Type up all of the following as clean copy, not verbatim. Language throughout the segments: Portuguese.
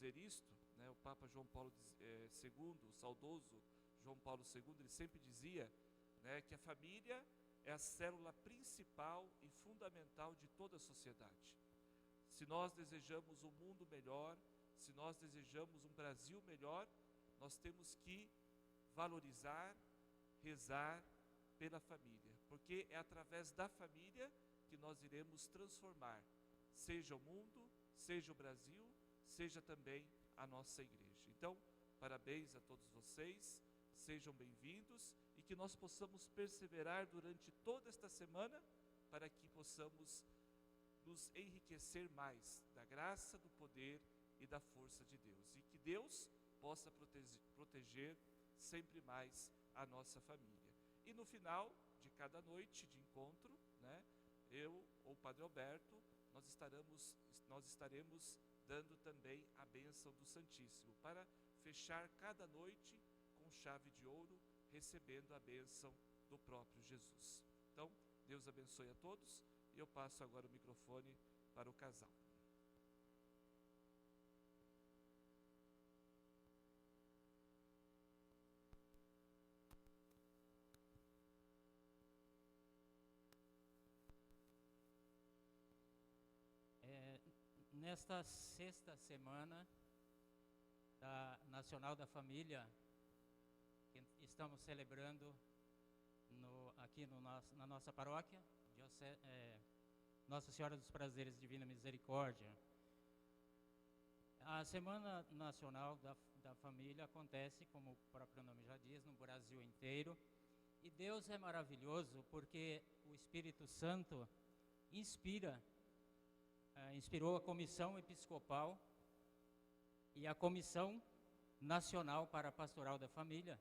dizer isto, né? O Papa João Paulo II, o saudoso João Paulo II, ele sempre dizia, né, que a família é a célula principal e fundamental de toda a sociedade. Se nós desejamos um mundo melhor, se nós desejamos um Brasil melhor, nós temos que valorizar, rezar pela família, porque é através da família que nós iremos transformar, seja o mundo, seja o Brasil, seja também a nossa igreja. Então, parabéns a todos vocês, sejam bem-vindos e que nós possamos perseverar durante toda esta semana para que possamos nos enriquecer mais da graça, do poder e da força de Deus. E que Deus possa proteger sempre mais a nossa família. E no final de cada noite de encontro, né, eu ou o Padre Alberto, nós estaremos dando também a bênção do Santíssimo, para fechar cada noite com chave de ouro, recebendo a bênção do próprio Jesus. Então, Deus abençoe a todos, e eu passo agora o microfone para o casal. Nesta sexta semana da Nacional da Família, que estamos celebrando aqui na nossa paróquia, Nossa Senhora dos Prazeres Divina Misericórdia. A Semana Nacional da Família acontece, como o próprio nome já diz, no Brasil inteiro. E Deus é maravilhoso porque o Espírito Santo inspirou a Comissão Episcopal e a Comissão Nacional para a Pastoral da Família,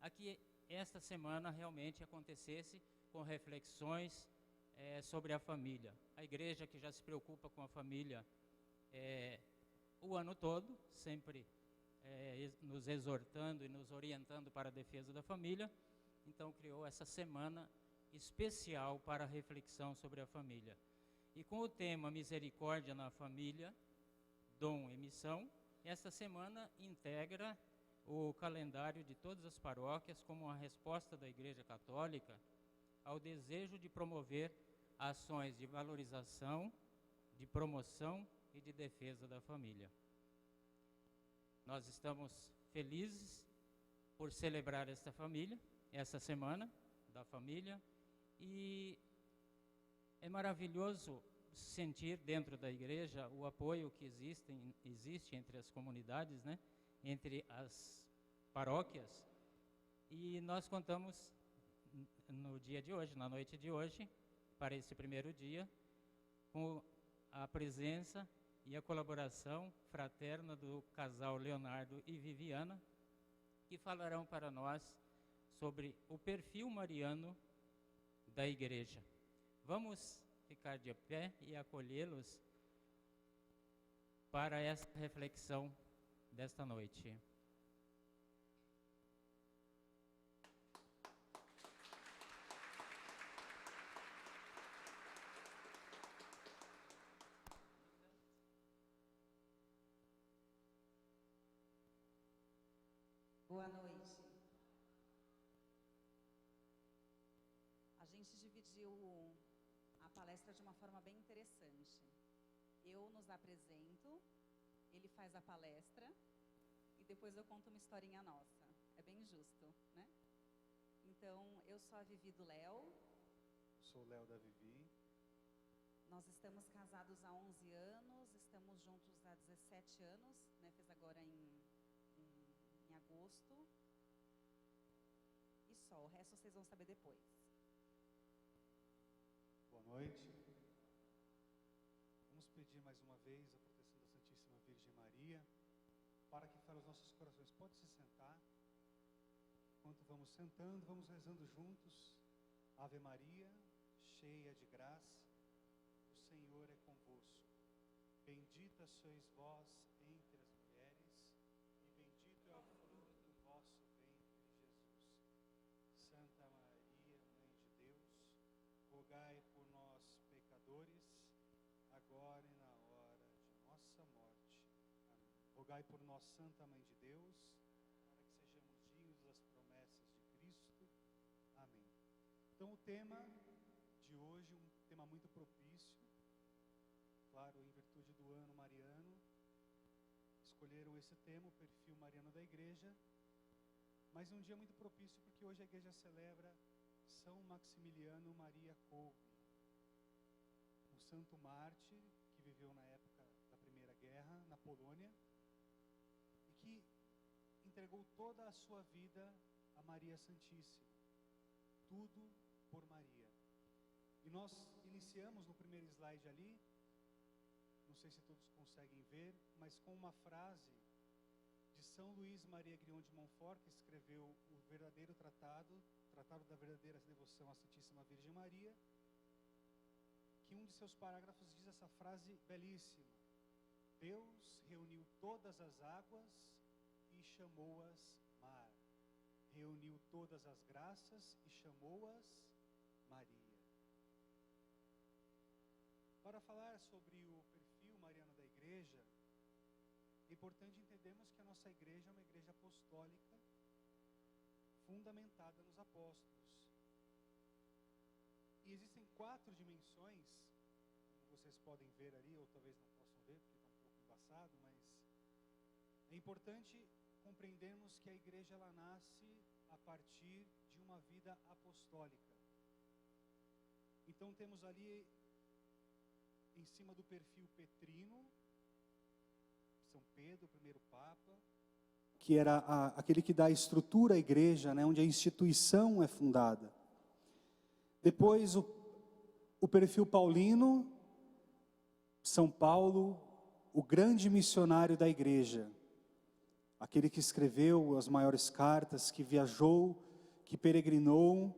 a que esta semana realmente acontecesse com reflexões sobre a família. A igreja, que já se preocupa com a família o ano todo, sempre nos exortando e nos orientando para a defesa da família, então criou essa semana especial para a reflexão sobre a família. E com o tema Misericórdia na Família, Dom e Missão, esta semana integra o calendário de todas as paróquias como uma resposta da Igreja Católica ao desejo de promover ações de valorização, de promoção e de defesa da família. Nós estamos felizes por celebrar esta semana da família, e é maravilhoso sentir dentro da igreja o apoio que existe entre as comunidades, né? Entre as paróquias, e nós contamos no dia de hoje, na noite de hoje, para esse primeiro dia, com a presença e a colaboração fraterna do casal Leonardo e Viviana, que falarão para nós sobre o perfil mariano da igreja. Vamos ficar de pé e acolhê-los para esta reflexão desta noite. Boa noite. A gente dividiu a palestra de uma forma bem interessante. Eu nos apresento, ele faz a palestra e depois eu conto uma historinha nossa. É bem justo, né? Então, eu sou a Vivi do Léo. Sou o Léo da Vivi. Nós estamos casados há 11 anos, estamos juntos há 17 anos, né? Fez agora em agosto. E só, o resto vocês vão saber depois. Boa noite. Vamos pedir mais uma vez a proteção da Santíssima Virgem Maria, para que fale os nossos corações. Pode se sentar. Enquanto vamos sentando, vamos rezando juntos. Ave Maria, cheia de graça, o Senhor é convosco. Bendita sois vós entre as mulheres, e bendito é o fruto do vosso ventre, Jesus. Santa Maria, Mãe de Deus, rogai por nós, pecadores, agora e na hora de nossa morte. Amém. Rogai rogai por nós, Santa Mãe de Deus, para que sejamos dignos das promessas de Cristo. Amém. Então, o tema de hoje, um tema muito propício, claro, em virtude do ano mariano, escolheram esse tema, o perfil mariano da igreja, mas um dia muito propício porque hoje a igreja celebra São Maximiliano Maria Kolbe, um santo mártir que viveu na época da Primeira Guerra, na Polônia, e que entregou toda a sua vida a Maria Santíssima, tudo por Maria. E nós iniciamos no primeiro slide ali, não sei se todos conseguem ver, mas com uma frase de São Luís Maria Grignon de Montfort, que escreveu o verdadeiro Tratado da verdadeira devoção à Santíssima Virgem Maria, que um de seus parágrafos diz essa frase belíssima: Deus reuniu todas as águas e chamou-as mar. Reuniu todas as graças e chamou-as Maria. Para falar sobre o perfil mariano da igreja, é importante entendermos que a nossa igreja é uma igreja apostólica fundamentada nos apóstolos. E existem 4 dimensões, como vocês podem ver ali, ou talvez não possam ver, porque está um pouco embaçado, mas é importante compreendermos que a igreja ela nasce a partir de uma vida apostólica. Então temos ali, em cima do perfil petrino, São Pedro, o primeiro Papa, que era aquele que dá a estrutura à igreja, né, onde a instituição é fundada. Depois o perfil paulino, São Paulo, o grande missionário da igreja, aquele que escreveu as maiores cartas, que viajou, que peregrinou,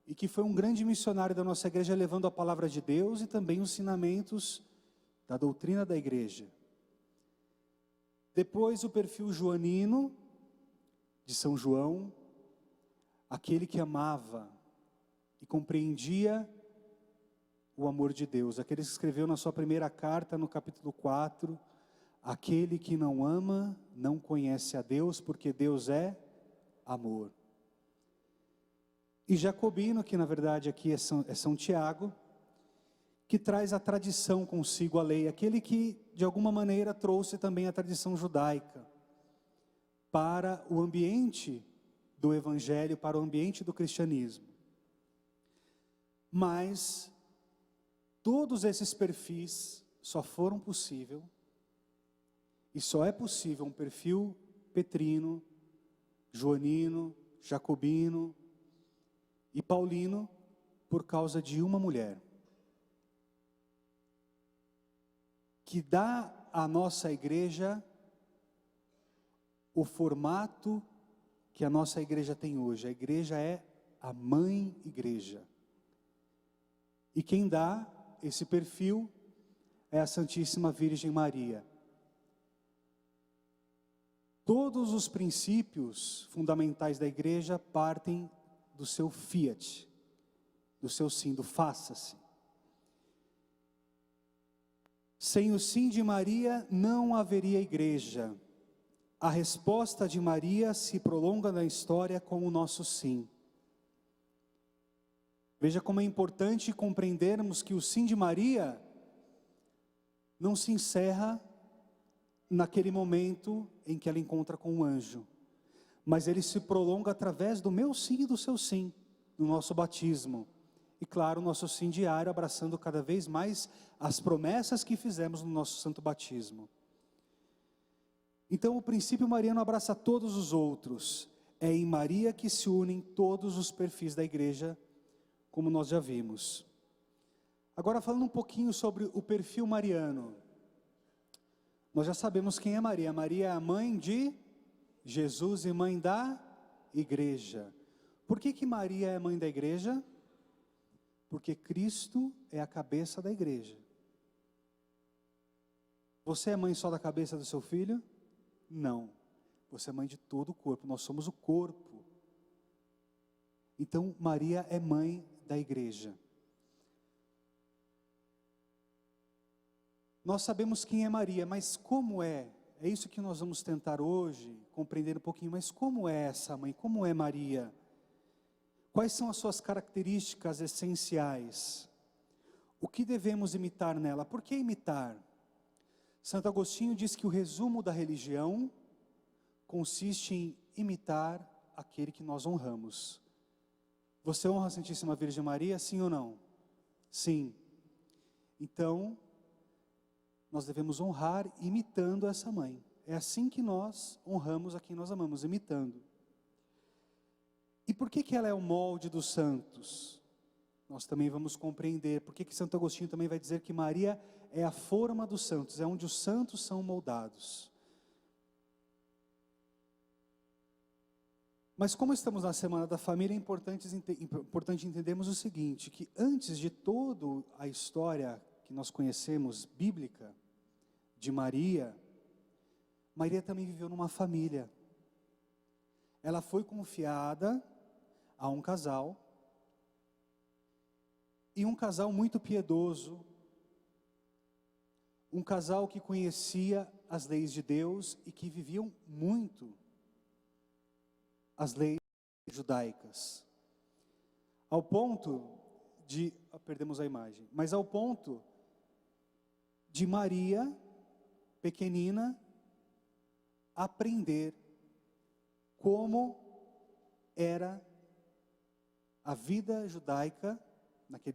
e que foi um grande missionário da nossa igreja, levando a palavra de Deus e também os ensinamentos da doutrina da igreja. Depois o perfil joanino, de São João, aquele que amava e compreendia o amor de Deus, aquele que escreveu na sua primeira carta, no capítulo 4, aquele que não ama, não conhece a Deus, porque Deus é amor. E Jacobino, que na verdade aqui é São Tiago, que traz a tradição consigo, a lei, aquele que de alguma maneira trouxe também a tradição judaica para o ambiente do evangelho, para o ambiente do cristianismo. Mas todos esses perfis só foram possível, e só é possível um perfil petrino, joanino, jacobino e paulino por causa de uma mulher, que dá à nossa igreja o formato que a nossa igreja tem hoje. A igreja é a mãe igreja. E quem dá esse perfil é a Santíssima Virgem Maria. Todos os princípios fundamentais da igreja partem do seu fiat, do seu sim, do faça-se. Sem o sim de Maria não haveria igreja. A resposta de Maria se prolonga na história com o nosso sim. Veja como é importante compreendermos que o sim de Maria não se encerra naquele momento em que ela encontra com o anjo, mas ele se prolonga através do meu sim e do seu sim, no nosso batismo. E claro, o nosso sim diário, abraçando cada vez mais as promessas que fizemos no nosso santo batismo. Então o princípio mariano abraça todos os outros. É em Maria que se unem todos os perfis da igreja, como nós já vimos. Agora falando um pouquinho sobre o perfil mariano. Nós já sabemos quem é Maria. Maria é a mãe de Jesus e mãe da igreja. Por que Maria é mãe da igreja? Porque Cristo é a cabeça da igreja. Você é mãe só da cabeça do seu filho? Não. Você é mãe de todo o corpo. Nós somos o corpo. Então, Maria é mãe da igreja. Nós sabemos quem é Maria, mas como é É isso que nós vamos tentar hoje, compreender um pouquinho. Mas como é essa mãe? Como é Maria? Quais são as suas características essenciais? O que devemos imitar nela? Por que imitar? Santo Agostinho diz que o resumo da religião consiste em imitar aquele que nós honramos. Você honra a Santíssima Virgem Maria, sim ou não? Sim. Então, nós devemos honrar imitando essa mãe. É assim que nós honramos a quem nós amamos, imitando. E por que ela é o molde dos santos? Nós também vamos compreender por que Santo Agostinho também vai dizer que Maria é a forma dos santos, é onde os santos são moldados. Mas como estamos na Semana da Família, é importante entendermos o seguinte, que antes de toda a história que nós conhecemos, bíblica, de Maria, Maria também viveu numa família. Ela foi confiada a um casal, e um casal muito piedoso, um casal que conhecia as leis de Deus e que viviam muito as leis judaicas, ao ponto de, perdemos a imagem, mas ao ponto de Maria, pequenina, aprender como era a vida judaica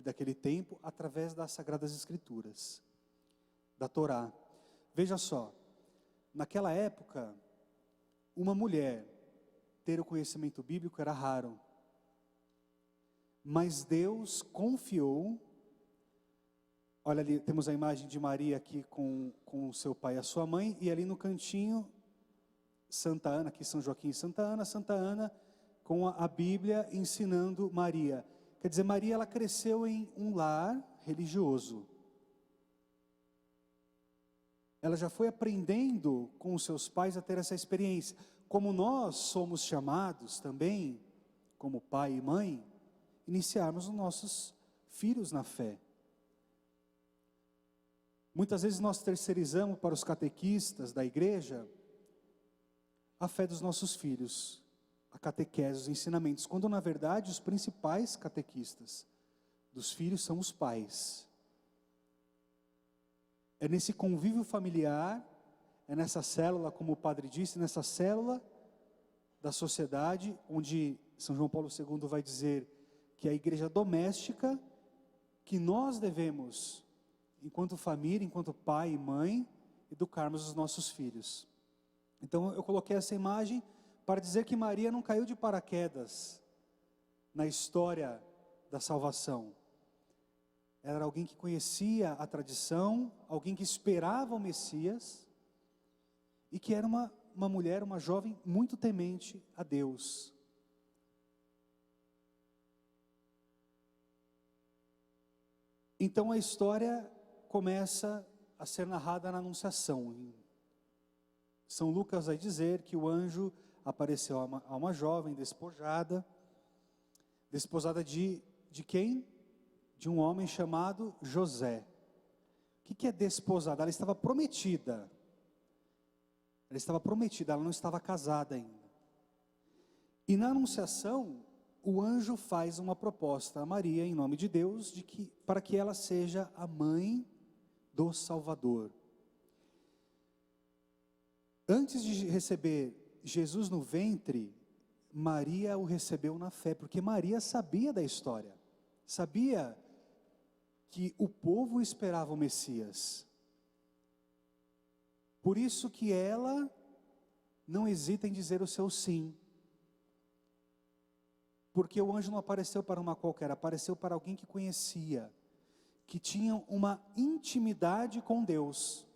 daquele tempo, através das Sagradas Escrituras, da Torá. Veja só, naquela época, uma mulher ter o conhecimento bíblico era raro, mas Deus confiou. Olha ali, temos a imagem de Maria aqui com o seu pai e a sua mãe, e ali no cantinho, Santa Ana, aqui São Joaquim e Santa Ana com a Bíblia ensinando Maria. Quer dizer, Maria, ela cresceu em um lar religioso. Ela já foi aprendendo com os seus pais a ter essa experiência. Como nós somos chamados também, como pai e mãe, iniciarmos os nossos filhos na fé. Muitas vezes nós terceirizamos para os catequistas da igreja a fé dos nossos filhos, a catequese, os ensinamentos, quando na verdade os principais catequistas dos filhos são os pais. É nesse convívio familiar, é nessa célula, como o padre disse, nessa célula da sociedade, onde São João Paulo II vai dizer que é a igreja doméstica, que nós devemos, enquanto família, enquanto pai e mãe, educarmos os nossos filhos. Então eu coloquei essa imagem para dizer que Maria não caiu de paraquedas na história da salvação. Ela era alguém que conhecia a tradição, alguém que esperava o Messias, e que era uma mulher, uma jovem muito temente a Deus. Então a história começa a ser narrada na Anunciação. São Lucas vai dizer que o anjo apareceu a uma jovem despojada de quem? De um homem chamado José. O que é desposada? Ela estava prometida. Ela não estava casada ainda. E na Anunciação, o anjo faz uma proposta a Maria, em nome de Deus, para que ela seja a mãe do Salvador. Antes de receber Jesus no ventre, Maria o recebeu na fé, porque Maria sabia da história, sabia que o povo esperava o Messias. Por isso que ela não hesita em dizer o seu sim. Porque o anjo não apareceu para uma qualquer, apareceu para alguém que conhecia, que tinha uma intimidade com Deus.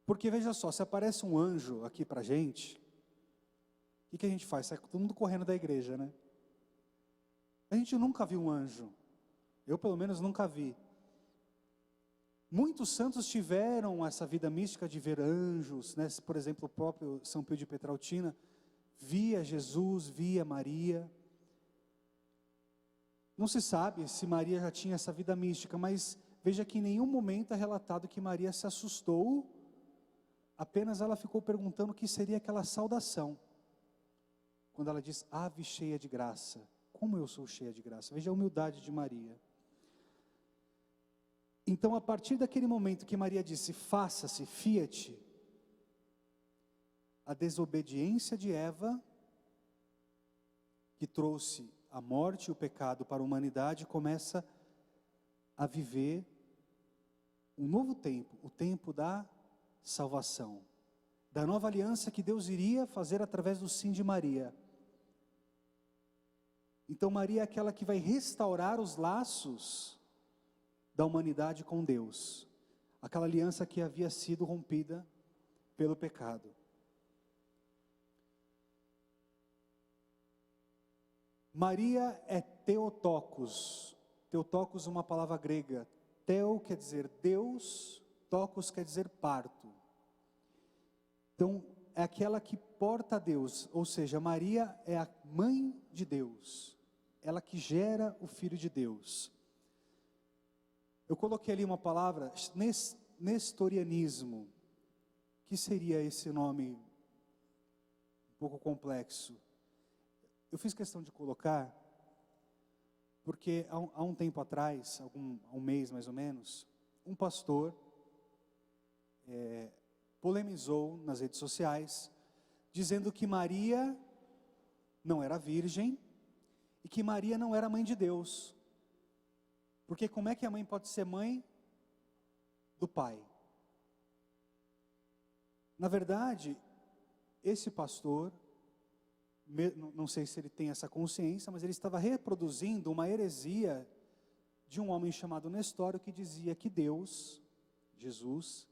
Porque veja só, se aparece um anjo aqui para a gente, o que a gente faz? Sai todo mundo correndo da igreja, né? A gente nunca viu um anjo. Eu pelo menos nunca vi. Muitos santos tiveram essa vida mística de ver anjos, né? Por exemplo, o próprio São Pio de Petrautina via Jesus, via Maria. Não se sabe se Maria já tinha essa vida mística, mas veja que em nenhum momento é relatado que Maria se assustou, apenas ela ficou perguntando o que seria aquela saudação. Quando ela diz, ave cheia de graça, como eu sou cheia de graça. Veja a humildade de Maria. Então, a partir daquele momento que Maria disse, faça-se, fiat, a desobediência de Eva, que trouxe a morte e o pecado para a humanidade, começa a viver um novo tempo, o tempo da salvação, da nova aliança que Deus iria fazer através do sim de Maria. Então Maria é aquela que vai restaurar os laços da humanidade com Deus, aquela aliança que havia sido rompida pelo pecado. Maria é Theotokos. Theotokos é uma palavra grega. Theo quer dizer Deus, tokos quer dizer parto. Então, é aquela que porta a Deus, ou seja, Maria é a mãe de Deus, ela que gera o Filho de Deus. Eu coloquei ali uma palavra, nestorianismo. Que seria esse nome um pouco complexo? Eu fiz questão de colocar, porque há um tempo atrás, há um mês mais ou menos, um pastor polemizou nas redes sociais, dizendo que Maria não era virgem e que Maria não era mãe de Deus. Porque como é que a mãe pode ser mãe do pai? Na verdade, esse pastor, não sei se ele tem essa consciência, mas ele estava reproduzindo uma heresia de um homem chamado Nestório, que dizia que Deus, Jesus,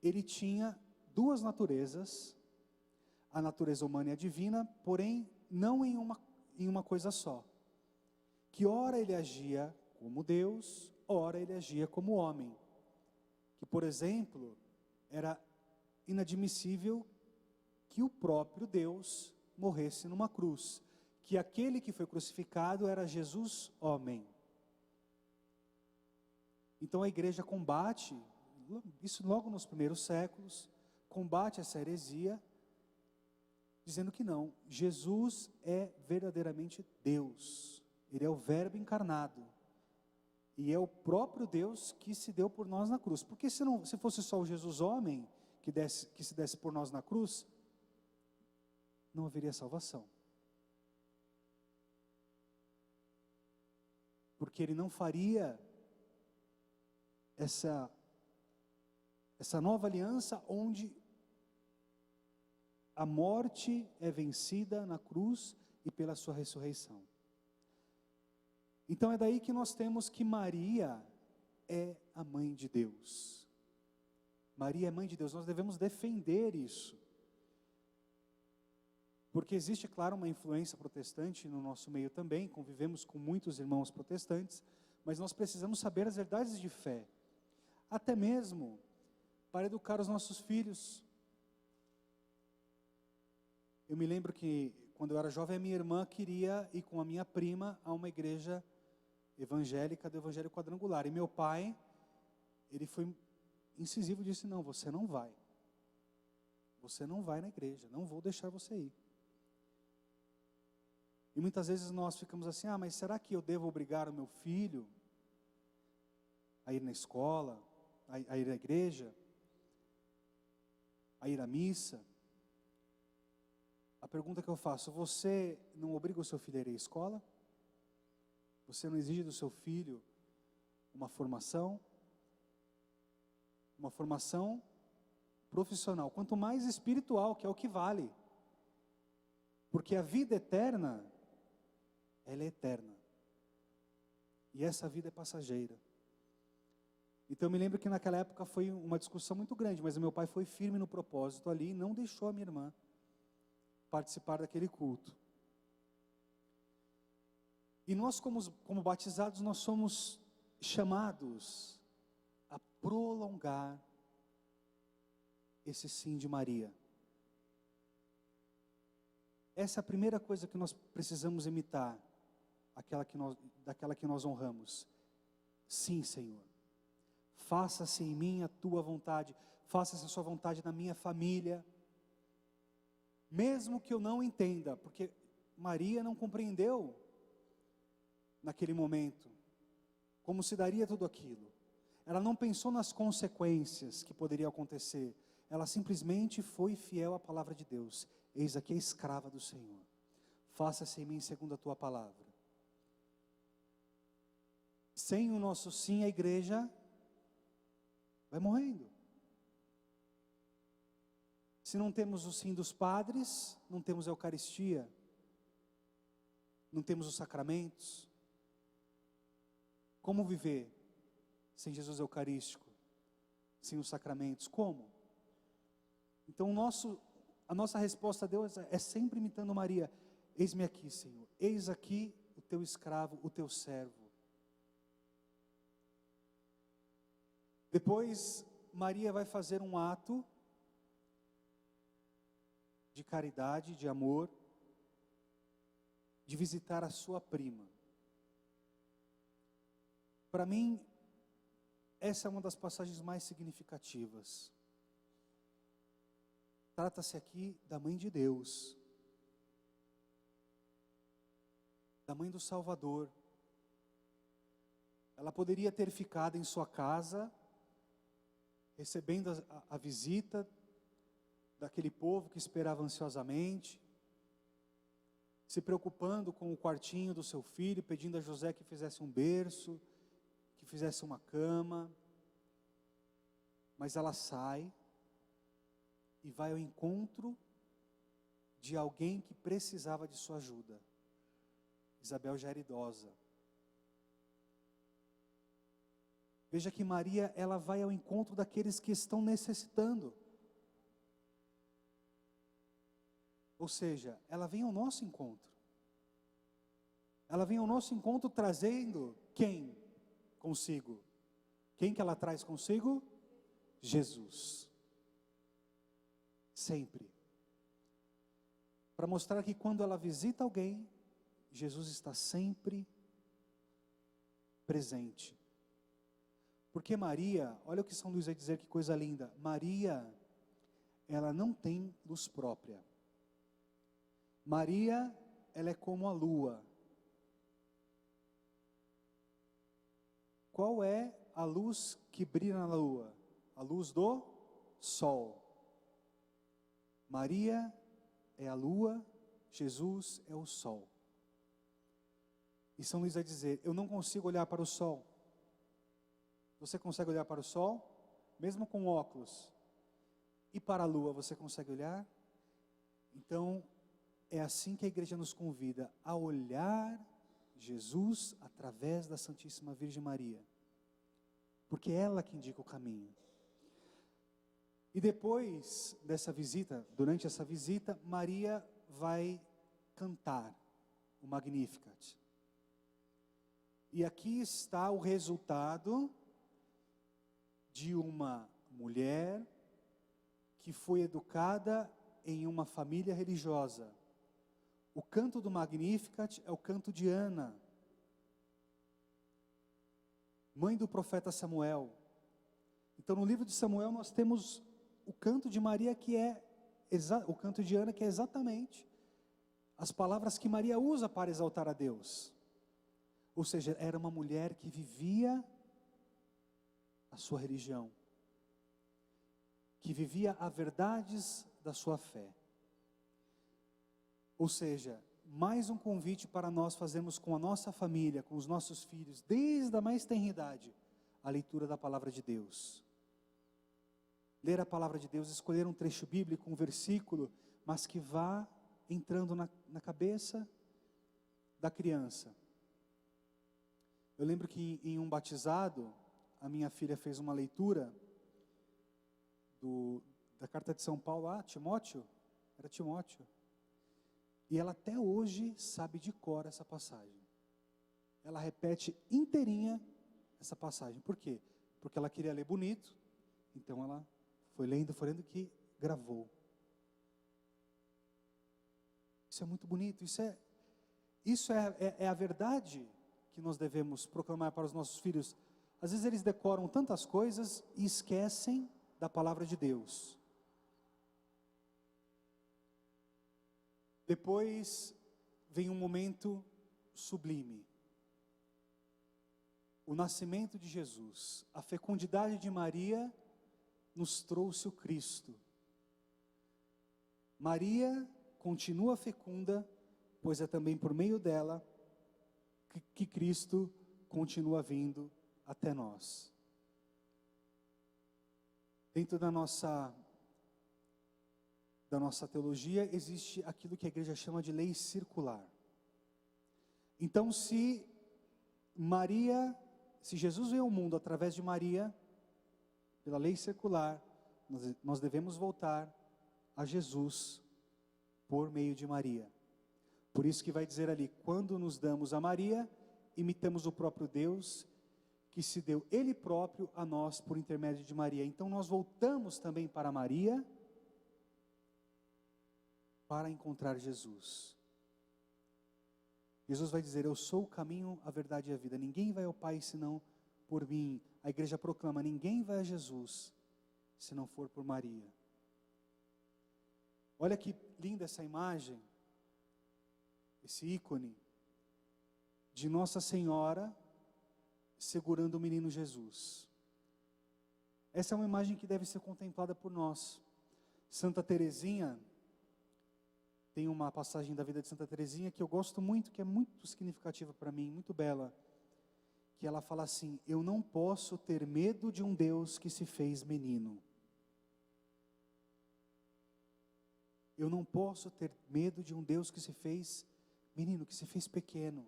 ele tinha duas naturezas, a natureza humana e a divina, porém não em uma coisa só. Que ora ele agia como Deus, ora ele agia como homem. Que, por exemplo, era inadmissível que o próprio Deus morresse numa cruz, que aquele que foi crucificado era Jesus homem. Então a igreja combate, isso logo nos primeiros séculos, combate essa heresia, dizendo que não, Jesus é verdadeiramente Deus, Ele é o Verbo encarnado, e é o próprio Deus que se deu por nós na cruz. Porque se fosse só o Jesus homem que se desse por nós na cruz, não haveria salvação. Porque ele não faria essa nova aliança onde a morte é vencida na cruz e pela sua ressurreição. Então é daí que nós temos que Maria é a mãe de Deus. Maria é mãe de Deus, nós devemos defender isso. Porque existe, claro, uma influência protestante no nosso meio também, convivemos com muitos irmãos protestantes, mas nós precisamos saber as verdades de fé, até mesmo para educar os nossos filhos. Eu me lembro que, quando eu era jovem, a minha irmã queria ir com a minha prima a uma igreja evangélica do Evangelho Quadrangular, e meu pai, ele foi incisivo e disse, não, você não vai na igreja, não vou deixar você ir. E muitas vezes nós ficamos assim, mas será que eu devo obrigar o meu filho a ir na escola, a ir à igreja, a ir à missa? A pergunta que eu faço, você não obriga o seu filho a ir à escola? Você não exige do seu filho uma formação profissional, quanto mais espiritual, que é o que vale. Porque a vida eterna, ela é eterna. E essa vida é passageira. Então eu me lembro que naquela época foi uma discussão muito grande, mas o meu pai foi firme no propósito ali e não deixou a minha irmã participar daquele culto. E nós como batizados, nós somos chamados a prolongar esse sim de Maria. Essa é a primeira coisa que nós precisamos imitar, daquela que nós honramos. Sim, Senhor. Faça-se em mim a tua vontade, faça-se a sua vontade na minha família. Mesmo que eu não entenda, porque Maria não compreendeu naquele momento como se daria tudo aquilo. Ela não pensou nas consequências que poderiam acontecer. Ela simplesmente foi fiel à palavra de Deus. Eis aqui a escrava do Senhor. Faça-se em mim segundo a tua palavra. Sem o nosso sim, a igreja vai morrendo. Se não temos o sim dos padres, não temos a Eucaristia, não temos os sacramentos. Como viver sem Jesus Eucarístico, sem os sacramentos? Como? Então a nossa resposta a Deus é sempre imitando Maria. Eis-me aqui, Senhor, eis aqui o teu escravo, o teu servo. Depois Maria vai fazer um ato de caridade, de amor, de visitar a sua prima. Para mim, essa é uma das passagens mais significativas. Trata-se aqui da mãe de Deus, da mãe do Salvador. Ela poderia ter ficado em sua casa, recebendo a visita daquele povo que esperava ansiosamente, se preocupando com o quartinho do seu filho, pedindo a José que fizesse um berço, que fizesse uma cama. Mas ela sai e vai ao encontro de alguém que precisava de sua ajuda. Isabel já era idosa. Veja que Maria, ela vai ao encontro daqueles que estão necessitando. Ou seja, ela vem ao nosso encontro. Ela vem ao nosso encontro trazendo quem consigo? Quem que ela traz consigo? Jesus. Sempre. Para mostrar que quando ela visita alguém, Jesus está sempre presente. Porque Maria, olha o que São Luís vai dizer, que coisa linda. Maria, ela não tem luz própria. Maria, ela é como a lua. Qual é a luz que brilha na lua? A luz do sol. Maria é a lua, Jesus é o sol. E São Luís vai dizer, eu não consigo olhar para o sol. Você consegue olhar para o sol? Mesmo com óculos. E para a lua, você consegue olhar? Então, é assim que a igreja nos convida a olhar Jesus através da Santíssima Virgem Maria. Porque é ela que indica o caminho. E depois dessa visita, durante essa visita, Maria vai cantar o Magnificat. E aqui está o resultado de uma mulher que foi educada em uma família religiosa. O canto do Magnificat é o canto de Ana, mãe do profeta Samuel. Então no livro de Samuel nós temos o canto de Maria que é, o canto de Ana que é exatamente as palavras que Maria usa para exaltar a Deus. Ou seja, era uma mulher que vivia a sua religião, que vivia as verdades da sua fé. Ou seja, mais um convite para nós fazermos com a nossa família, com os nossos filhos, desde a mais tenra idade, a leitura da palavra de Deus. Ler a palavra de Deus, escolher um trecho bíblico, um versículo, mas que vá entrando na cabeça da criança. Eu lembro que em um batizado, a minha filha fez uma leitura da carta de São Paulo a Timóteo, era Timóteo, e ela até hoje sabe de cor essa passagem. Ela repete inteirinha essa passagem. Por quê? Porque ela queria ler bonito, então ela foi lendo que gravou. Isso é muito bonito, isso é a verdade que nós devemos proclamar para os nossos filhos. às vezes eles decoram tantas coisas e esquecem da palavra de Deus. Depois vem um momento sublime. O nascimento de Jesus, a fecundidade de Maria nos trouxe o Cristo. Maria continua fecunda, pois é também por meio dela que Cristo continua vindo até nós. Dentro da nossa teologia existe aquilo que a igreja chama de lei circular. Então, se Jesus veio ao mundo através de Maria, pela lei circular, nós devemos voltar a Jesus por meio de Maria. Por isso que vai dizer ali, quando nos damos a Maria, imitamos o próprio Deus, que se deu Ele próprio a nós por intermédio de Maria. Então nós voltamos também para Maria, para encontrar Jesus. Jesus vai dizer, eu sou o caminho, a verdade e a vida. Ninguém vai ao Pai senão por mim. A igreja proclama, ninguém vai a Jesus se não for por Maria. Olha que linda essa imagem, esse ícone de Nossa Senhora segurando o menino Jesus. Essa é uma imagem que deve ser contemplada por nós. Santa Teresinha, tem uma passagem da vida de Santa Teresinha que eu gosto muito, que é muito significativa para mim, muito bela, que ela fala assim, eu não posso ter medo de um Deus que se fez menino. Eu não posso ter medo de um Deus que se fez menino, que se fez pequeno.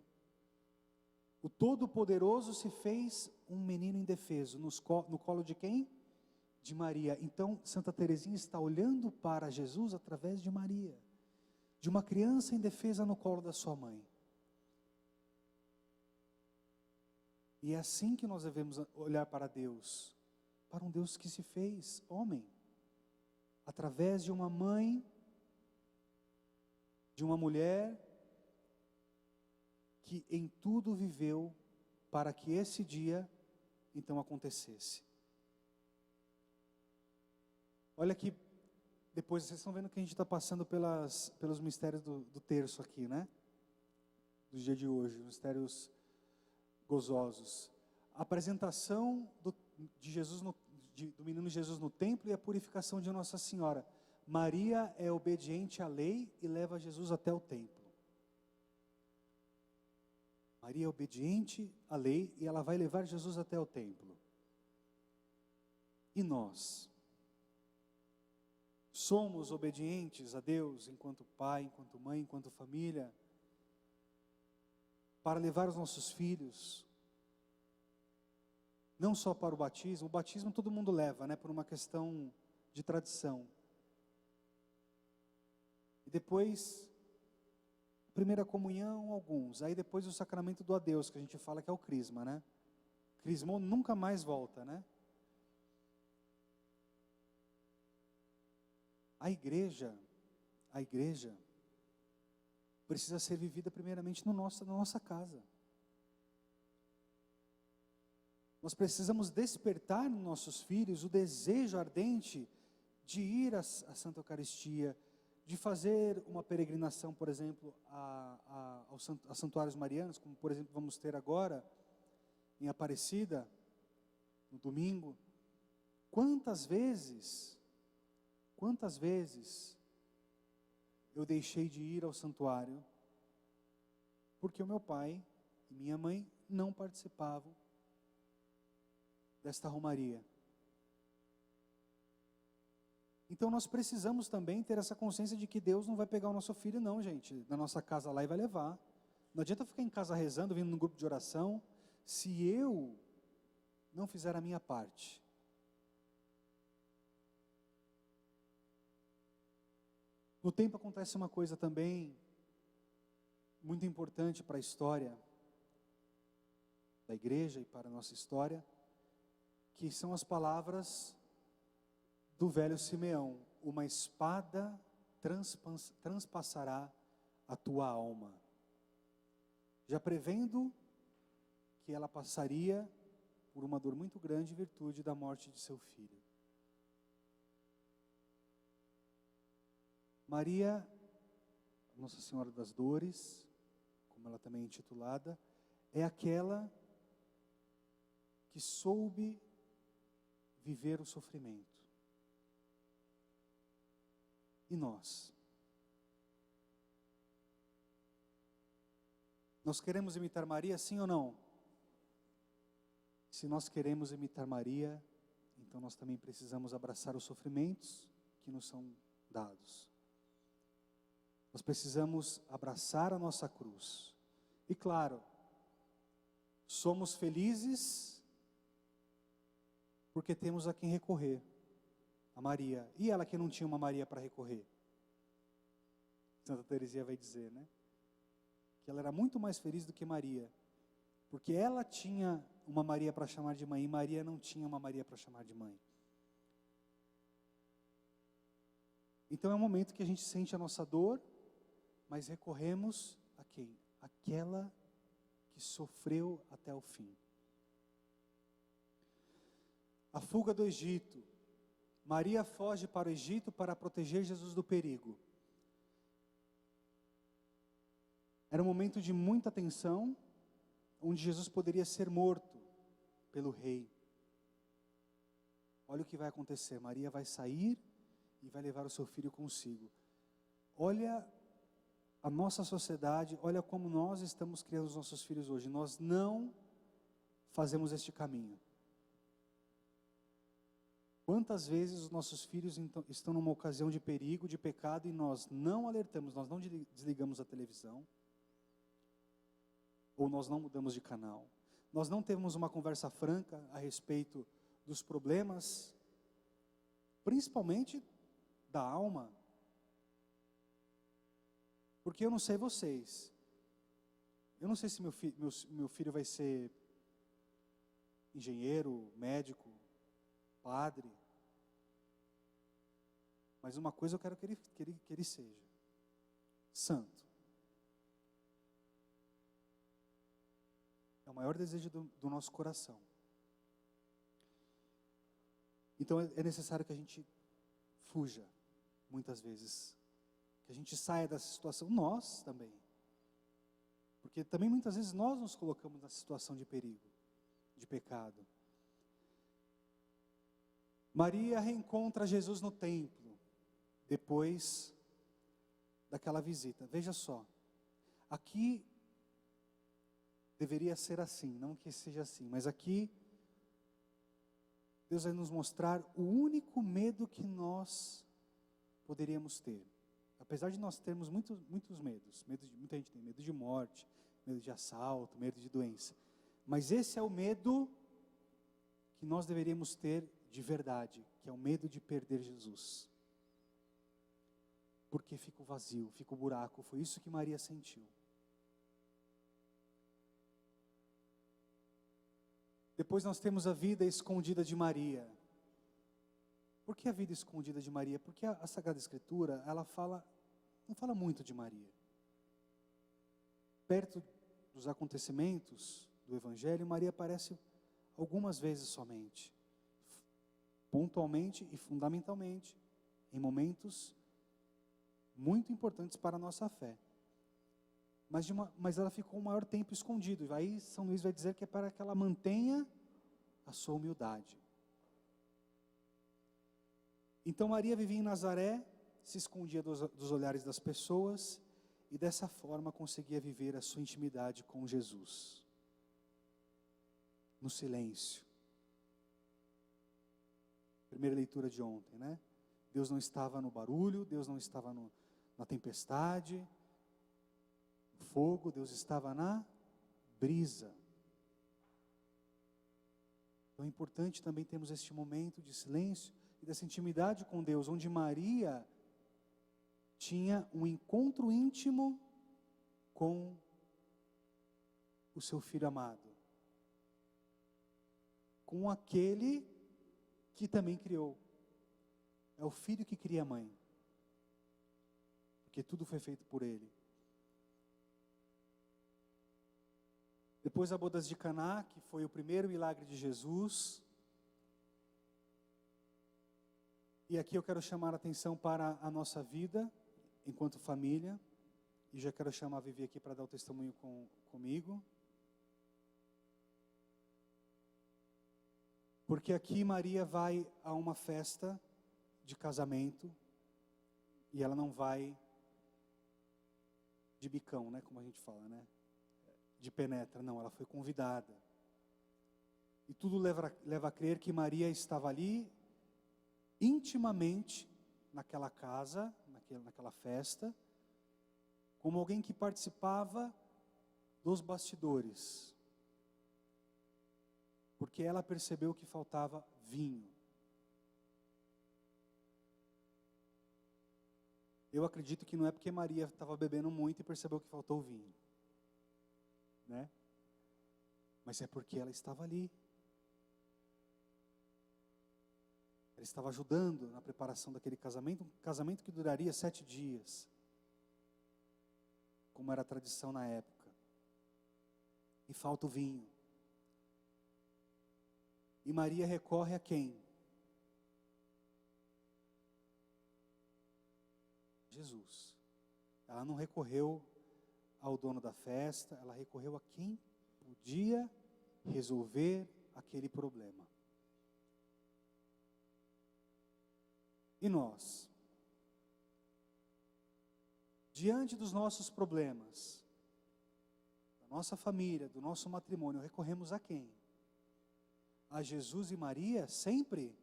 O Todo-Poderoso se fez um menino indefeso, no colo de quem? De Maria. Então, Santa Teresinha está olhando para Jesus através de Maria, de uma criança indefesa no colo da sua mãe. E é assim que nós devemos olhar para Deus, para um Deus que se fez homem, através de uma mãe, de uma mulher, que em tudo viveu para que esse dia então acontecesse. Olha que depois vocês estão vendo que a gente está passando pelos mistérios do terço aqui, né? Do dia de hoje, mistérios gozosos. A apresentação do menino Jesus no templo e a purificação de Nossa Senhora. Maria é obediente à lei e leva Jesus até o templo. Maria é obediente à lei e ela vai levar Jesus até o templo. E nós? Somos obedientes a Deus enquanto pai, enquanto mãe, enquanto família, para levar os nossos filhos, não só para o batismo todo mundo leva, né, por uma questão de tradição. E depois, primeira comunhão, alguns. Aí depois o sacramento do adeus, que a gente fala que é o crisma, né? Crismou nunca mais volta, né? A igreja precisa ser vivida primeiramente na nossa casa. Nós precisamos despertar nos nossos filhos o desejo ardente de ir à Santa Eucaristia, de fazer uma peregrinação, por exemplo, aos santuários marianos, como por exemplo vamos ter agora, em Aparecida, no domingo. Quantas vezes eu deixei de ir ao santuário, porque o meu pai e minha mãe não participavam desta romaria. Então nós precisamos também ter essa consciência de que Deus não vai pegar o nosso filho não, gente, na nossa casa lá e vai levar. Não adianta ficar em casa rezando, vindo num grupo de oração, se eu não fizer a minha parte. No tempo acontece uma coisa também muito importante para a história da igreja e para a nossa história, que são as palavras do velho Simeão: uma espada transpassará a tua alma. Já prevendo que ela passaria por uma dor muito grande em virtude da morte de seu filho. Maria, Nossa Senhora das Dores, como ela também é intitulada, é aquela que soube viver o sofrimento. E nós? Nós queremos imitar Maria, sim ou não? Se nós queremos imitar Maria, então nós também precisamos abraçar os sofrimentos que nos são dados. Nós precisamos abraçar a nossa cruz. E claro, somos felizes porque temos a quem recorrer, a Maria. E ela que não tinha uma Maria para recorrer? Santa Teresinha vai dizer, né? Que ela era muito mais feliz do que Maria, porque ela tinha uma Maria para chamar de mãe, e Maria não tinha uma Maria para chamar de mãe. Então é um momento que a gente sente a nossa dor, mas recorremos a quem? Aquela que sofreu até o fim. A fuga do Egito. Maria foge para o Egito para proteger Jesus do perigo. Era um momento de muita tensão, onde Jesus poderia ser morto pelo rei. Olha o que vai acontecer. Maria vai sair e vai levar o seu filho consigo. Olha a nossa sociedade, olha como nós estamos criando os nossos filhos hoje. Nós não fazemos este caminho. Quantas vezes os nossos filhos estão numa ocasião de perigo, de pecado, e nós não alertamos, nós não desligamos a televisão, ou nós não mudamos de canal. Nós não temos uma conversa franca a respeito dos problemas, principalmente da alma. Porque eu não sei vocês. Eu não sei se meu filho vai ser engenheiro, médico, padre. Mas uma coisa eu quero que ele seja: santo. É o maior desejo do nosso coração. Então é necessário que a gente fuja, muitas vezes. Que a gente saia dessa situação, nós também. Porque também muitas vezes nós nos colocamos nessa situação de perigo, de pecado. Maria reencontra Jesus no templo, depois daquela visita. Veja só, aqui deveria ser assim, não que seja assim, mas aqui Deus vai nos mostrar o único medo que nós poderíamos ter. Apesar de nós termos muitos medos, muita gente tem medo de morte, medo de assalto, medo de doença. Mas esse é o medo que nós deveríamos ter de verdade, que é o medo de perder Jesus. Porque fica o vazio, fica o buraco. Foi isso que Maria sentiu. Depois nós temos a vida escondida de Maria. Por que a vida escondida de Maria? Porque a Sagrada Escritura, ela não fala muito de Maria. Perto dos acontecimentos do Evangelho, Maria aparece algumas vezes somente. Pontualmente e fundamentalmente, em momentos muito importantes para a nossa fé. Mas ela ficou o maior tempo escondido. E aí São Luís vai dizer que é para que ela mantenha a sua humildade. Então Maria vivia em Nazaré, se escondia dos olhares das pessoas, e dessa forma conseguia viver a sua intimidade com Jesus. No silêncio. Primeira leitura de ontem, né? Deus não estava no barulho, Deus não estava na tempestade, no fogo, Deus estava na brisa. Então é importante também termos este momento de silêncio e dessa intimidade com Deus, onde Maria tinha um encontro íntimo com o seu filho amado, com aquele que também criou. É o filho que cria a mãe, porque tudo foi feito por ele. Depois a bodas de Caná, que foi o primeiro milagre de Jesus. E aqui eu quero chamar a atenção para a nossa vida, enquanto família. E já quero chamar a Vivi aqui para dar o testemunho comigo. Porque aqui Maria vai a uma festa de casamento. E ela não vai de bicão, né? Como a gente fala, né? De penetra. Não, ela foi convidada. E tudo leva a crer que Maria estava ali intimamente naquela casa, naquela festa, como alguém que participava dos bastidores, porque ela percebeu que faltava vinho. Eu acredito que não é porque Maria estava bebendo muito e percebeu que faltou vinho, né? Mas é porque ela estava ali. Ela estava ajudando na preparação daquele casamento, um casamento que duraria 7 dias, como era a tradição na época. E falta o vinho. E Maria recorre a quem? Jesus. Ela não recorreu ao dono da festa, ela recorreu a quem podia resolver aquele problema. E nós, diante dos nossos problemas, da nossa família, do nosso matrimônio, recorremos a quem? A Jesus e Maria sempre?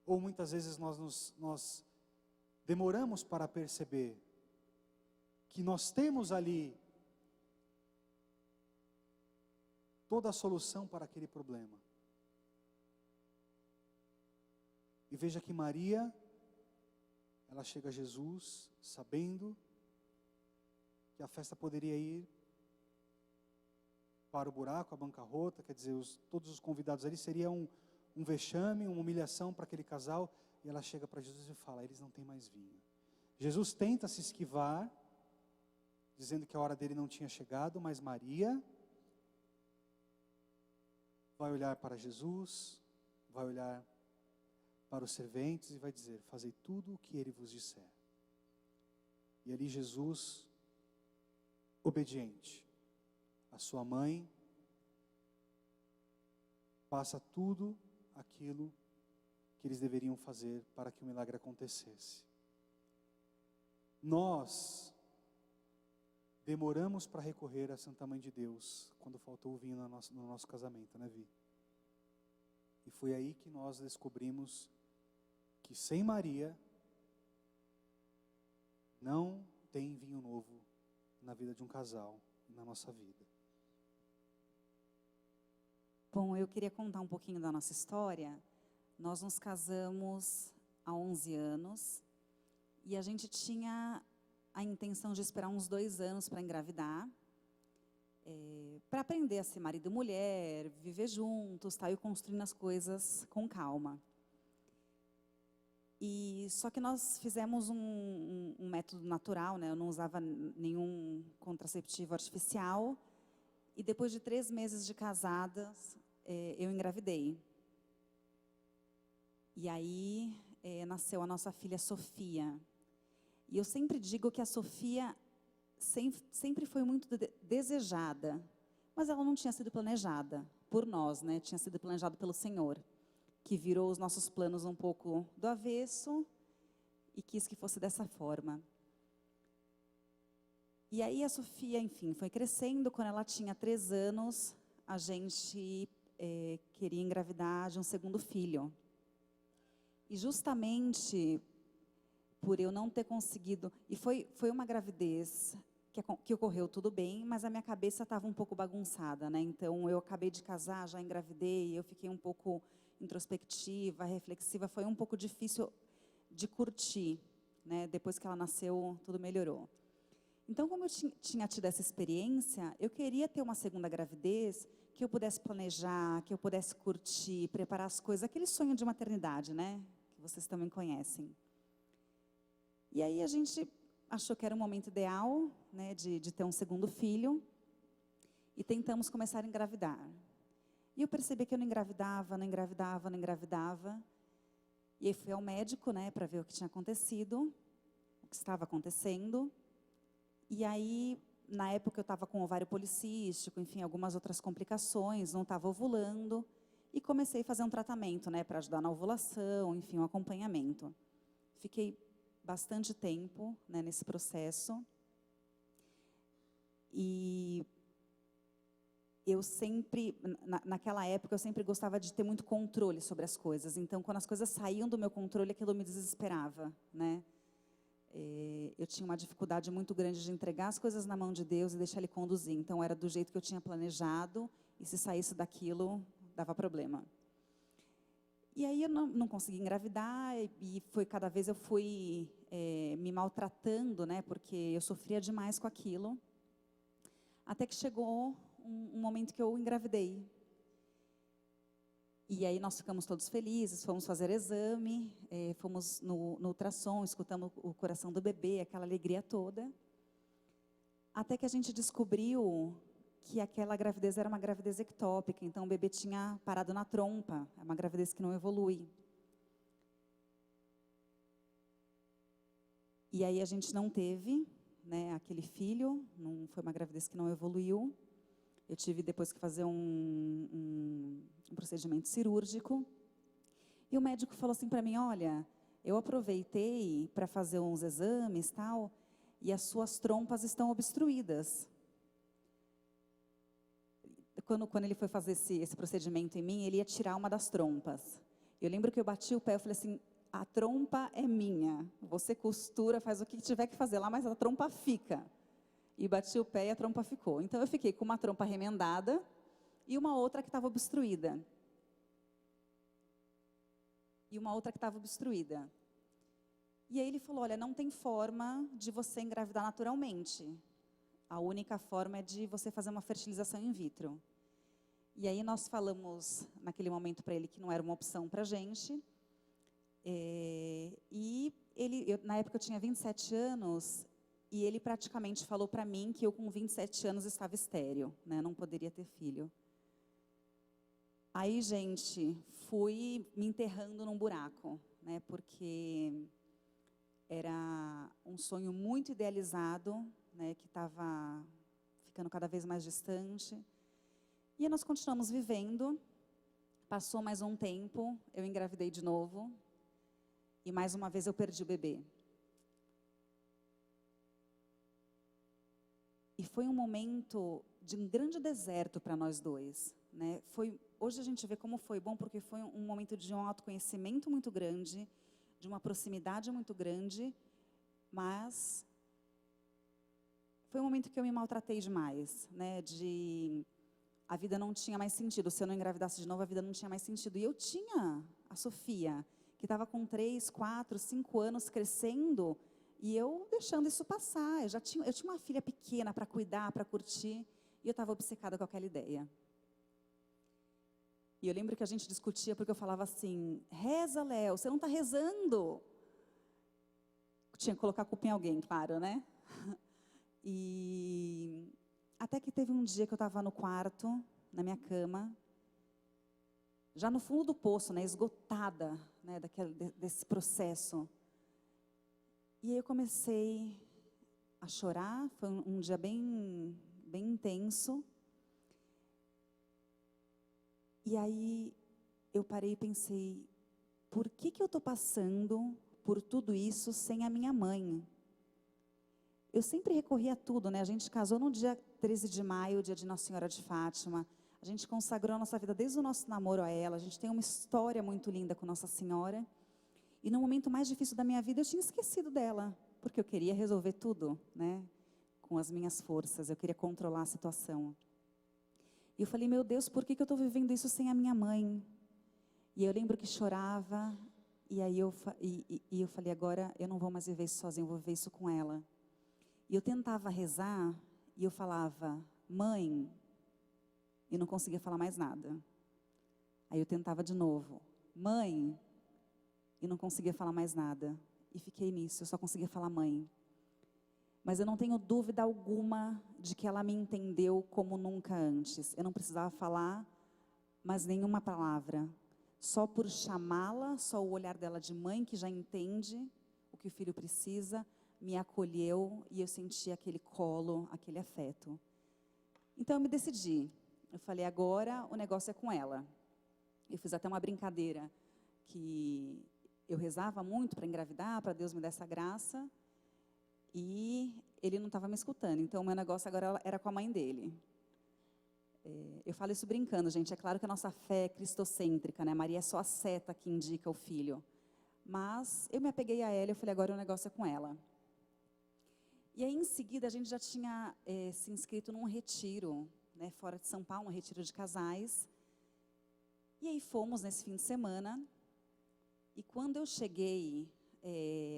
Ou muitas vezes nós demoramos para perceber que nós temos ali toda a solução para aquele problema? E veja que Maria, ela chega a Jesus sabendo que a festa poderia ir para o buraco, a bancarrota, quer dizer, todos os convidados ali seria um vexame, uma humilhação para aquele casal. E ela chega para Jesus e fala: eles não têm mais vinho. Jesus tenta se esquivar, dizendo que a hora dele não tinha chegado, mas Maria vai olhar para Jesus, vai olhar para os serventes e vai dizer: fazei tudo o que ele vos disser. E ali Jesus, obediente à sua mãe, passa tudo aquilo que eles deveriam fazer para que o milagre acontecesse. Nós demoramos para recorrer à Santa Mãe de Deus quando faltou o vinho no nosso casamento, né, Vi? E foi aí que nós descobrimos que sem Maria não tem vinho novo na vida de um casal e na nossa vida. Bom, eu queria contar um pouquinho da nossa história. Nós nos casamos há 11 anos e a gente tinha a intenção de esperar uns 2 anos para engravidar, para aprender a ser marido e mulher, viver juntos, tá? E construindo as coisas com calma. E só que nós fizemos um método natural, né? Eu não usava nenhum contraceptivo artificial. E depois de 3 meses de casadas, eu engravidei. E aí nasceu a nossa filha Sofia. E eu sempre digo que a Sofia sempre foi muito desejada, mas ela não tinha sido planejada por nós, né? Tinha sido planejado pelo Senhor, que virou os nossos planos um pouco do avesso e quis que fosse dessa forma. E aí a Sofia, enfim, foi crescendo. Quando ela tinha 3 anos, a gente queria engravidar de um segundo filho. E justamente por eu não ter conseguido, e foi uma gravidez que ocorreu tudo bem, mas a minha cabeça estava um pouco bagunçada, né? Então eu acabei de casar, já engravidei, eu fiquei um pouco introspectiva, reflexiva, foi um pouco difícil de curtir, né? Depois que ela nasceu, tudo melhorou. Então, como eu tinha tido essa experiência, eu queria ter uma segunda gravidez que eu pudesse planejar, que eu pudesse curtir, preparar as coisas, aquele sonho de maternidade, né? Que vocês também conhecem. E aí a gente achou que era o momento ideal, né, de ter um segundo filho. e tentamos começar a engravidar. E eu percebi que eu não engravidava, não engravidava, não engravidava. E aí fui ao médico, né, para ver o que tinha acontecido, o que estava acontecendo. E aí, na época, eu estava com ovário policístico, enfim, algumas outras complicações, não estava ovulando. E comecei a fazer um tratamento, né, para ajudar na ovulação, enfim, um acompanhamento. Fiquei bastante tempo, né, nesse processo. E eu sempre, naquela época, eu sempre gostava de ter muito controle sobre as coisas. Então, quando as coisas saíam do meu controle, aquilo me desesperava, né? Eu tinha uma dificuldade muito grande de entregar as coisas na mão de Deus e deixar Ele conduzir. Então, era do jeito que eu tinha planejado, e se saísse daquilo, dava problema. E aí eu não consegui engravidar, e foi cada vez eu fui me maltratando, né? Porque eu sofria demais com aquilo. Até que chegou um momento que eu engravidei. E aí nós ficamos todos felizes, fomos fazer exame, fomos no ultrassom, escutamos o coração do bebê, aquela alegria toda. Até que a gente descobriu que aquela gravidez era uma gravidez ectópica, então o bebê tinha parado na trompa, é uma gravidez que não evolui. E aí a gente não teve, né, aquele filho, não, foi uma gravidez que não evoluiu. Eu tive depois que fazer um procedimento cirúrgico. E o médico falou assim para mim, olha, eu aproveitei para fazer uns exames, tal, e as suas trompas estão obstruídas. Quando ele foi fazer esse procedimento em mim, ele ia tirar uma das trompas. Eu lembro que eu bati o pé, eu falei assim, a trompa é minha, você costura, faz o que tiver que fazer lá, mas a trompa fica. E bati o pé e a trompa ficou. Então, eu fiquei com uma trompa remendada e uma outra que estava obstruída. E aí ele falou, olha, não tem forma de você engravidar naturalmente. A única forma é de você fazer uma fertilização in vitro. E aí nós falamos, naquele momento, para ele que não era uma opção para a gente. Na época eu tinha 27 anos... E ele praticamente falou para mim que eu, com 27 anos, estava estéril, né? Não poderia ter filho. Aí, gente, fui me enterrando num buraco, né? Porque era um sonho muito idealizado, né? Que estava ficando cada vez mais distante. E nós continuamos vivendo. Passou mais um tempo, eu engravidei de novo. E mais uma vez eu perdi o bebê. E foi um momento de um grande deserto para nós dois, né? Hoje a gente vê como foi bom, porque foi um momento de um autoconhecimento muito grande, de uma proximidade muito grande, mas foi um momento que eu me maltratei demais, né? A vida não tinha mais sentido. Se eu não engravidasse de novo, a vida não tinha mais sentido. E eu tinha a Sofia, que estava com 3, 4, 5 anos crescendo, e eu deixando isso passar. Eu tinha uma filha pequena para cuidar, para curtir, e eu estava obcecada com aquela ideia. E eu lembro que a gente discutia porque eu falava assim, reza, Léo, você não está rezando. Tinha que colocar a culpa em alguém, claro, né? E até que teve um dia que eu estava no quarto, na minha cama, já no fundo do poço, né, esgotada, né, desse processo. E aí eu comecei a chorar, foi um dia bem intenso. E aí eu parei e pensei, por que eu estou passando por tudo isso sem a minha mãe? Eu sempre recorri a tudo, né? A gente casou no dia 13 de maio, dia de Nossa Senhora de Fátima. A gente consagrou a nossa vida desde o nosso namoro a ela. A gente tem uma história muito linda com Nossa Senhora. E no momento mais difícil da minha vida, eu tinha esquecido dela, porque eu queria resolver tudo, né? Com as minhas forças, eu queria controlar a situação. E eu falei, meu Deus, por que eu estou vivendo isso sem a minha mãe? E eu lembro que chorava, e aí eu falei, agora eu não vou mais viver isso sozinha, eu vou viver isso com ela. E eu tentava rezar, e eu falava, mãe, e não conseguia falar mais nada. Aí eu tentava de novo, mãe, e não conseguia falar mais nada. E fiquei nisso, eu só conseguia falar mãe. Mas eu não tenho dúvida alguma de que ela me entendeu como nunca antes. Eu não precisava falar mais nenhuma palavra. Só por chamá-la, só o olhar dela de mãe, que já entende o que o filho precisa, me acolheu e eu senti aquele colo, aquele afeto. Então eu me decidi. Eu falei, agora o negócio é com ela. Eu fiz até uma brincadeira, que eu rezava muito para engravidar, para Deus me dar essa graça, e ele não estava me escutando. Então o meu negócio agora era com a mãe dele. Eu falo isso brincando, gente. É claro que a nossa fé é cristocêntrica, né? Maria é só a seta que indica o filho. Mas eu me apeguei a ela e eu falei, agora o negócio é com ela. E aí, em seguida, a gente já tinha se inscrito num retiro, né, fora de São Paulo, um retiro de casais. E aí fomos nesse fim de semana. E quando eu cheguei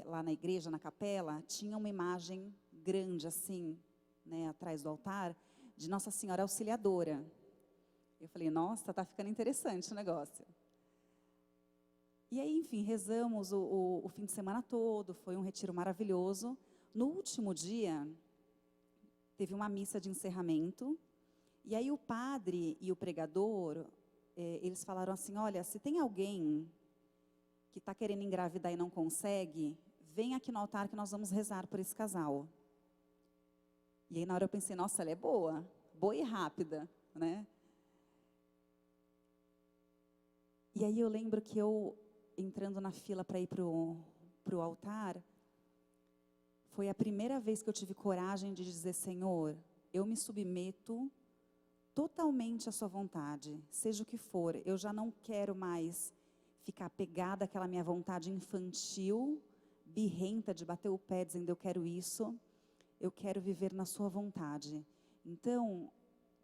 lá na igreja, na capela, tinha uma imagem grande assim, né, atrás do altar, de Nossa Senhora Auxiliadora. Eu falei, nossa, tá ficando interessante o negócio. E aí, enfim, rezamos o fim de semana todo, foi um retiro maravilhoso. No último dia, teve uma missa de encerramento, e aí o padre e o pregador, eles falaram assim, olha, se tem alguém que está querendo engravidar e não consegue, vem aqui no altar que nós vamos rezar por esse casal. E aí na hora eu pensei, nossa, ela é boa e rápida, né? E aí eu lembro que eu, entrando na fila para ir pro altar, foi a primeira vez que eu tive coragem de dizer, Senhor, eu me submeto totalmente à sua vontade, seja o que for. Eu já não quero mais ficar apegada àquela minha vontade infantil, birrenta de bater o pé dizendo eu quero isso. Eu quero viver na sua vontade. Então,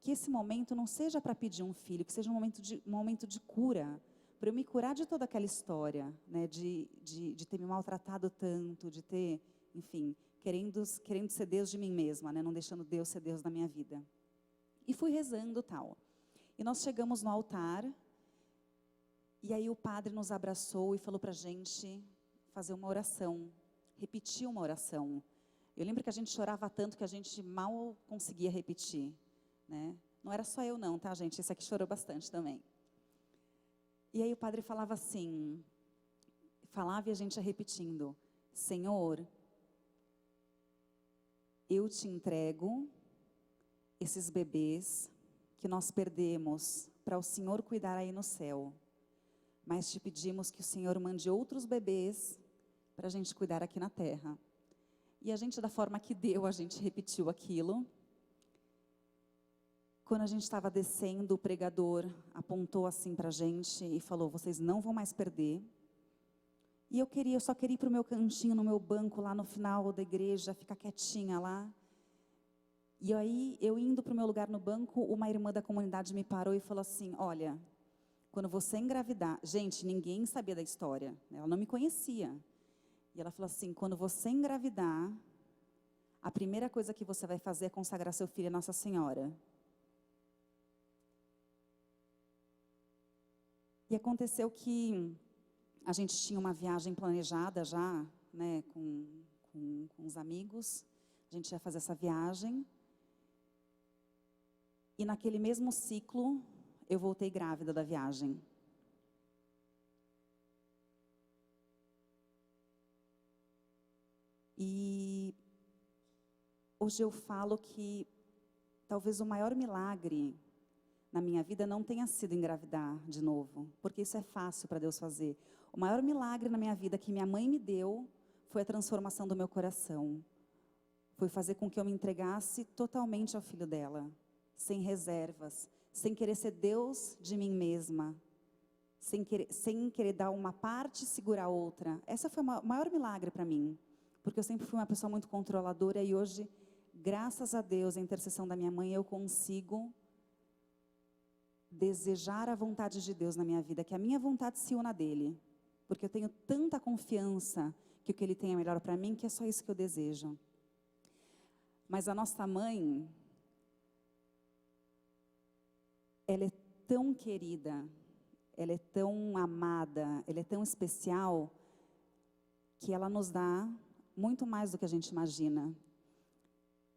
que esse momento não seja para pedir um filho, que seja um momento de cura, para eu me curar de toda aquela história, né, de ter me maltratado tanto, de ter, enfim, querendo ser Deus de mim mesma, né, não deixando Deus ser Deus da minha vida. E fui rezando tal. E nós chegamos no altar, e aí o padre nos abraçou e falou para a gente fazer uma oração, repetir uma oração. Eu lembro que a gente chorava tanto que a gente mal conseguia repetir, né? Não era só eu não, tá, gente? Esse aqui chorou bastante também. E aí o padre falava assim, falava e a gente ia repetindo, Senhor, eu te entrego esses bebês que nós perdemos para o Senhor cuidar aí no céu. Mas te pedimos que o Senhor mande outros bebês para a gente cuidar aqui na terra. E a gente, da forma que deu, a gente repetiu aquilo. Quando a gente estava descendo, o pregador apontou assim para a gente e falou, vocês não vão mais perder. E eu só queria ir para o meu cantinho, no meu banco, lá no final da igreja, ficar quietinha lá. E aí, eu indo para o meu lugar no banco, uma irmã da comunidade me parou e falou assim, olha, quando você engravidar... Gente, ninguém sabia da história, ela não me conhecia. E ela falou assim, quando você engravidar, a primeira coisa que você vai fazer é consagrar seu filho a Nossa Senhora. E aconteceu que a gente tinha uma viagem planejada já, né, com os amigos. A gente ia fazer essa viagem. E naquele mesmo ciclo, eu voltei grávida da viagem. E hoje eu falo que talvez o maior milagre na minha vida não tenha sido engravidar de novo, porque isso é fácil para Deus fazer. O maior milagre na minha vida que minha mãe me deu foi a transformação do meu coração. Foi fazer com que eu me entregasse totalmente ao filho dela, sem reservas, sem querer ser Deus de mim mesma, sem querer dar uma parte e segurar a outra. Essa foi o maior milagre para mim, porque eu sempre fui uma pessoa muito controladora e hoje, graças a Deus, a intercessão da minha mãe, eu consigo desejar a vontade de Deus na minha vida, que a minha vontade se una dele, porque eu tenho tanta confiança que o que ele tem é melhor para mim, que é só isso que eu desejo. Mas a nossa mãe, ela é tão querida, ela é tão amada, ela é tão especial, que ela nos dá muito mais do que a gente imagina.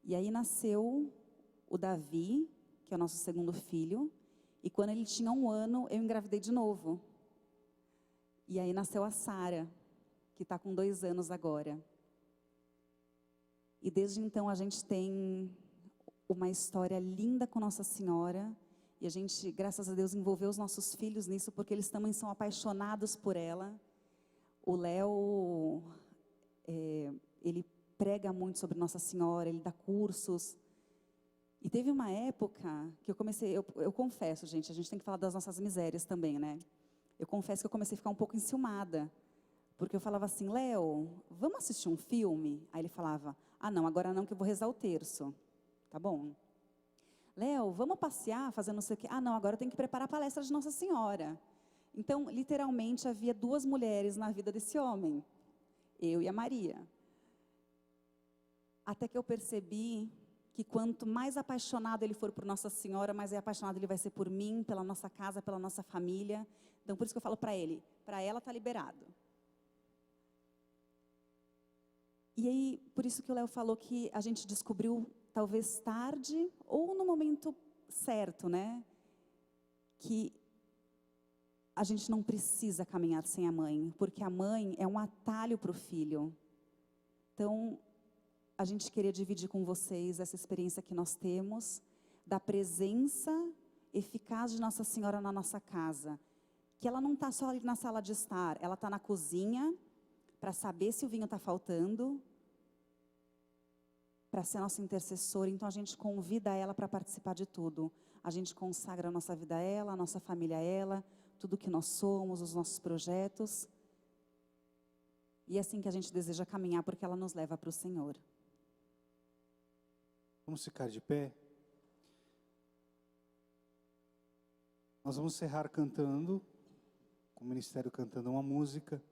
E aí nasceu o Davi, que é o nosso segundo filho, e quando ele tinha 1 ano, eu engravidei de novo. E aí nasceu a Sara, que está com 2 anos agora. E desde então a gente tem uma história linda com Nossa Senhora, e a gente, graças a Deus, envolveu os nossos filhos nisso, porque eles também são apaixonados por ela. O Léo, ele prega muito sobre Nossa Senhora, ele dá cursos. E teve uma época que eu comecei, eu confesso, gente, a gente tem que falar das nossas misérias também, né? Eu confesso que eu comecei a ficar um pouco enciumada, porque eu falava assim, Léo, vamos assistir um filme? Aí ele falava, não, agora não, que eu vou rezar o terço. Tá bom. Léo, vamos passear, fazer não sei o quê? Não, agora eu tenho que preparar a palestra de Nossa Senhora. Então, literalmente, havia 2 mulheres na vida desse homem, eu e a Maria. Até que eu percebi que quanto mais apaixonado ele for por Nossa Senhora, mais apaixonado ele vai ser por mim, pela nossa casa, pela nossa família. Então, por isso que eu falo para ele, para ela está liberado. E aí, por isso que o Léo falou que a gente descobriu, talvez tarde, ou no momento certo, né? Que a gente não precisa caminhar sem a mãe, porque a mãe é um atalho para o filho. Então, a gente queria dividir com vocês essa experiência que nós temos, da presença eficaz de Nossa Senhora na nossa casa. Que ela não está só ali na sala de estar, ela está na cozinha, para saber se o vinho está faltando, para ser nossa intercessora. Então a gente convida ela para participar de tudo. A gente consagra a nossa vida a ela, a nossa família a ela, tudo que nós somos, os nossos projetos. E é assim que a gente deseja caminhar, porque ela nos leva para o Senhor. Vamos ficar de pé. Nós vamos encerrar cantando, com o ministério cantando uma música.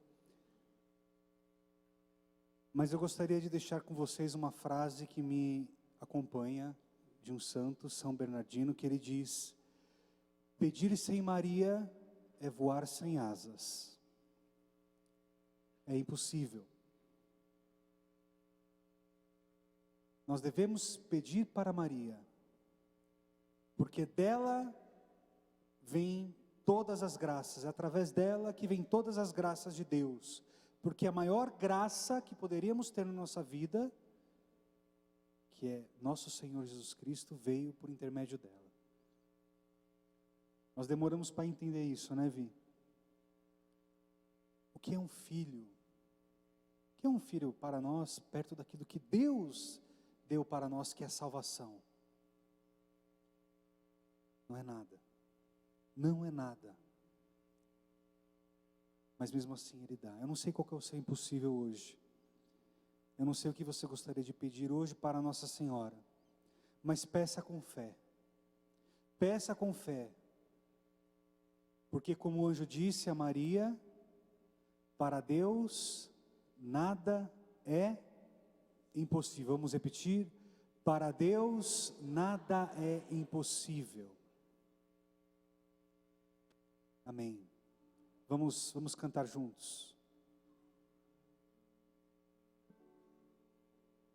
Mas eu gostaria de deixar com vocês uma frase que me acompanha, de um santo, São Bernardino, que ele diz: pedir sem Maria é voar sem asas. É impossível. Nós devemos pedir para Maria, porque dela vem todas as graças, é através dela que vem todas as graças de Deus. Porque a maior graça que poderíamos ter na nossa vida, que é nosso Senhor Jesus Cristo, veio por intermédio dela. Nós demoramos para entender isso, né, Vi? O que é um filho? O que é um filho para nós, perto daquilo que Deus deu para nós, que é a salvação? Não é nada. Não é nada. Mas mesmo assim Ele dá. Eu não sei qual que é o seu impossível hoje. Eu não sei o que você gostaria de pedir hoje para Nossa Senhora. Mas peça com fé. Peça com fé. Porque como o anjo disse a Maria, para Deus nada é impossível. Vamos repetir? Para Deus nada é impossível. Amém. Vamos cantar juntos.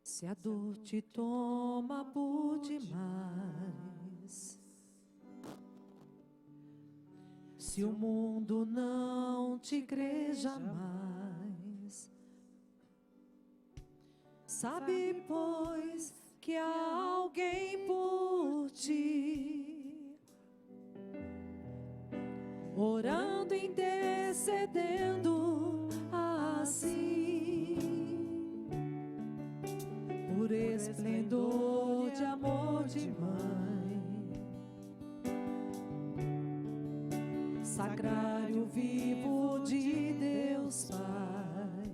Se a dor te toma por demais, se o mundo não te crê jamais, sabe, pois, que há alguém por ti, orando, intercedendo assim, por esplendor de amor de mãe, sacrário vivo de Deus Pai.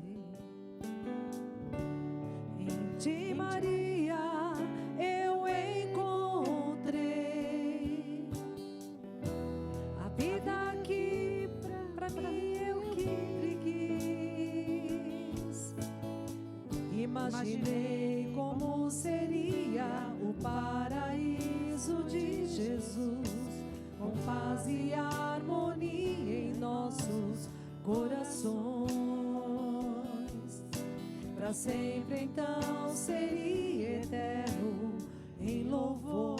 Em ti, Maria, eu encontrei a vida que pra mim eu quis. Imaginei como seria o paraíso de Jesus, com paz e harmonia em nossos corações, pra para sempre então seria eterno em louvor.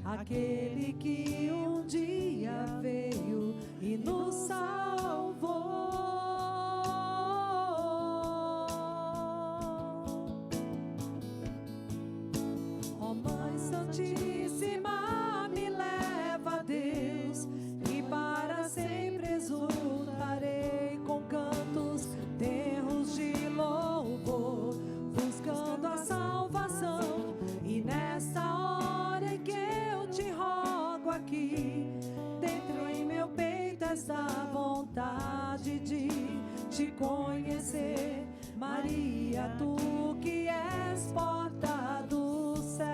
Aquele que um dia veio e nos salvou. Ó Mãe Santíssima, me leva a Deus e para sempre exultarei com cantos, terros de louvor, buscando a salvação. E nesta hora em que eu te rogo aqui, dentro em meu peito esta vontade de te conhecer, Maria, tu que és porta do céu.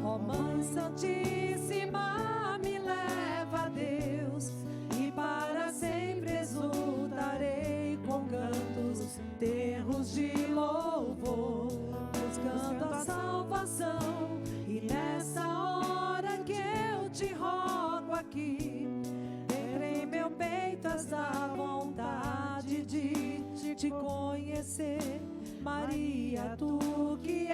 Ó Mãe Santíssima, me leva a Deus e para sempre exultarei com cantos, terros de louvor, buscando a salvação. E nessa hora que eu te rogo aqui, dentro em meu peito esta vontade de te conhecer, Maria, tu que